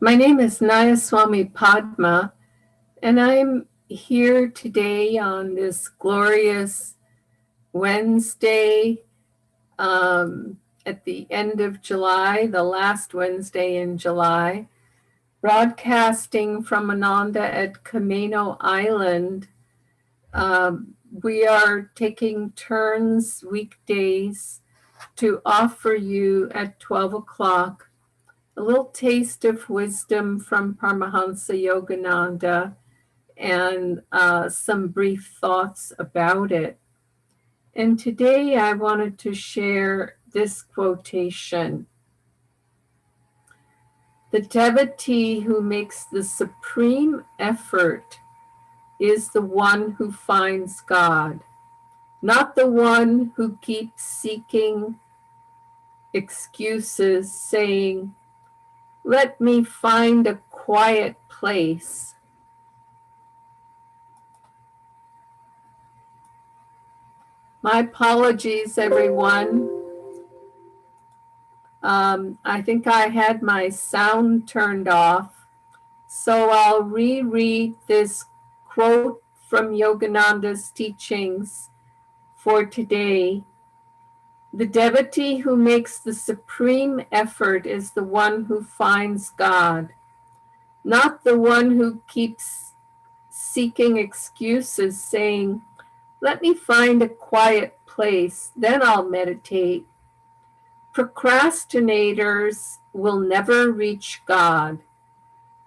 My name is Nayaswami Padma, and I'm here today on this glorious Wednesday at the end of July, the last Wednesday in July, broadcasting from Ananda at Camino Island. We are taking turns weekdays to offer you at 12 o'clock a little taste of wisdom from Parmhansa Yogananda and some brief thoughts about it. And today I wanted to share this quotation. The devotee who makes the supreme effort is the one who finds God, not the one who keeps seeking excuses, saying, "Let me find a quiet place." My apologies, everyone. I think I had my sound turned off, so I'll reread this quote from Yogananda's teachings for today. The devotee who makes the supreme effort is the one who finds God, not the one who keeps seeking excuses, saying, "Let me find a quiet place, then I'll meditate." Procrastinators will never reach God.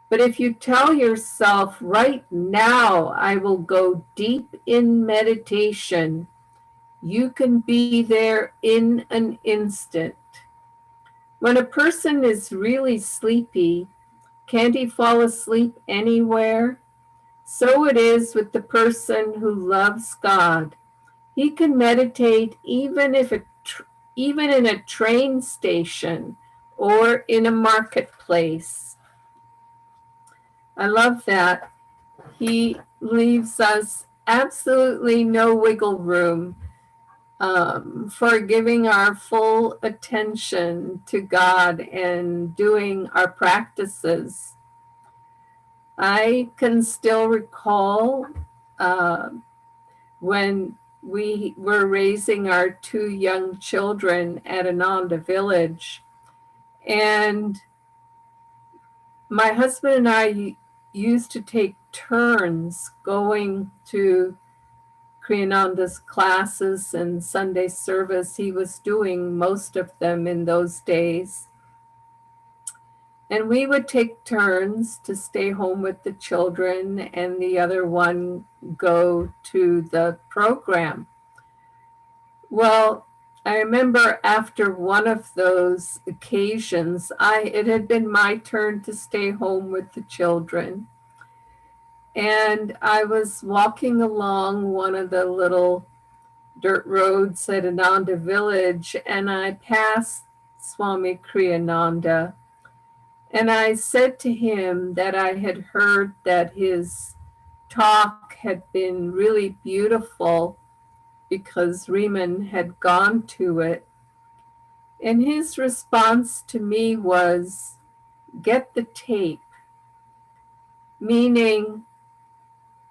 But if you tell yourself, "Right now I will go deep in meditation," you can be there in an instant. When a person is really sleepy, can't he fall asleep anywhere? So it is with the person who loves God. He can meditate even in a train station or in a marketplace. I love that. He leaves us absolutely no wiggle room for giving our full attention to God and doing our practices. I can still recall when we were raising our two young children at Ananda village, and my husband and I used to take turns going to Kriyananda's classes and Sunday service. He was doing most of them in those days. And we would take turns to stay home with the children and the other one go to the program. Well, I remember after one of those occasions, it had been my turn to stay home with the children. And I was walking along one of the little dirt roads at Ananda village, and I passed Swami Kriyananda. And I said to him that I had heard that his talk had been really beautiful because Riemann had gone to it. And his response to me was, "Get the tape." Meaning,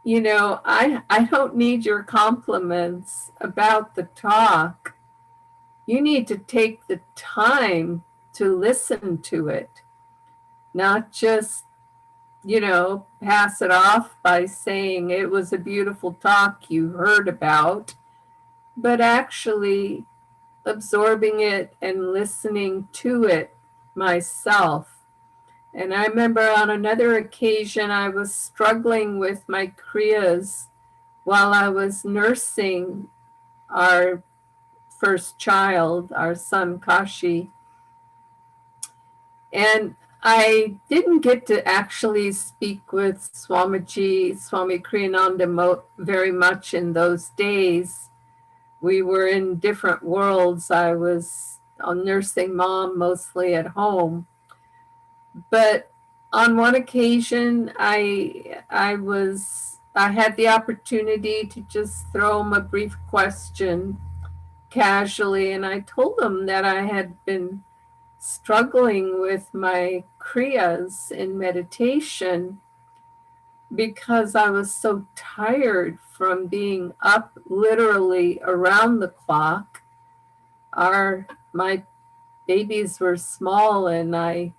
I don't need your compliments about the talk. You need to take the time to listen to it, not just, pass it off by saying it was a beautiful talk you heard about, but actually absorbing it and listening to it myself. And I remember on another occasion, I was struggling with my kriyas while I was nursing our first child, our son Kashi. And I didn't get to actually speak with Swami Kriyananda very much in those days. We were in different worlds. I was a nursing mom mostly at home. But on one occasion, I had the opportunity to just throw him a brief question casually, and I told him that I had been struggling with my kriyas in meditation because I was so tired from being up literally around the clock. My babies were small, and I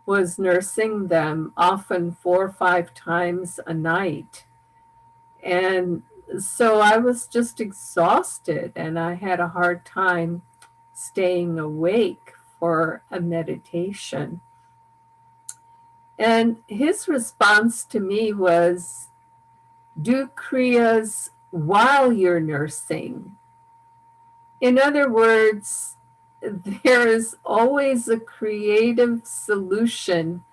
was nursing them often 4 or 5 times a night. And so I was just exhausted, and I had a hard time staying awake for a meditation. And his response to me was, do kriyas while you're nursing. In other words, there is always a creative solution,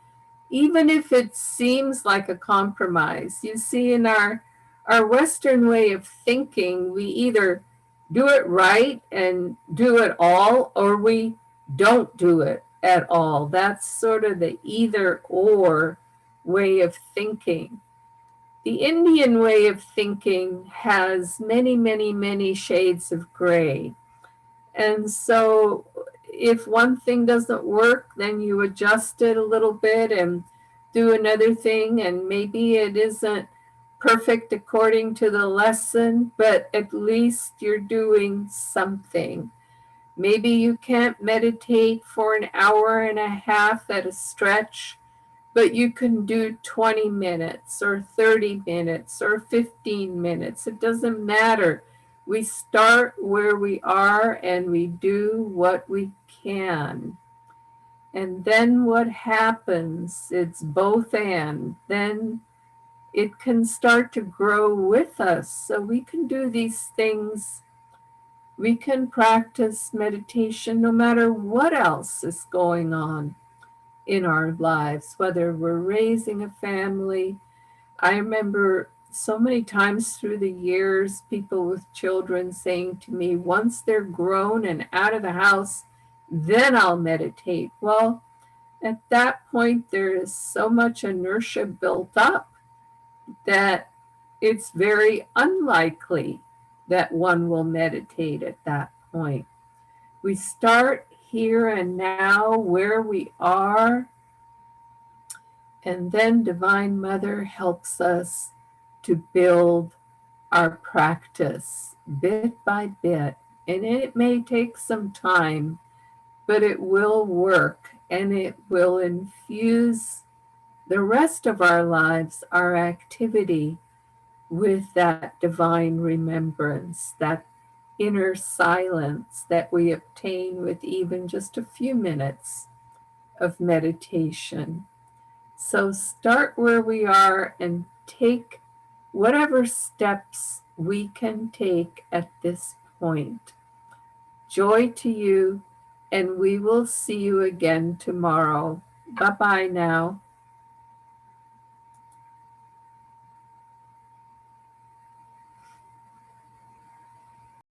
even if it seems like a compromise. You see, in our Western way of thinking, we either do it right and do it all, or we don't do it at all. That's sort of the either or way of thinking. The Indian way of thinking has many, many, many shades of gray. And so if one thing doesn't work, then you adjust it a little bit and do another thing. And maybe it isn't perfect according to the lesson, but at least you're doing something. Maybe you can't meditate for an hour and a half at a stretch, but you can do 20 minutes or 30 minutes or 15 minutes. It doesn't matter. We start where we are and we do what we can. And then what happens? It's both and. Then it can start to grow with us. So we can do these things. We can practice meditation no matter what else is going on in our lives, whether we're raising a family. I remember so many times through the years, people with children saying to me, once they're grown and out of the house, then I'll meditate. Well, at that point, there is so much inertia built up that it's very unlikely that one will meditate at that point. We start here and now where we are, and then Divine Mother helps us to build our practice bit by bit. And it may take some time, but it will work, and it will infuse the rest of our lives, our activity, with that divine remembrance, that inner silence that we obtain with even just a few minutes of meditation. So start where we are and take whatever steps we can take at this point. Joy to you, and we will see you again tomorrow. Bye-bye now.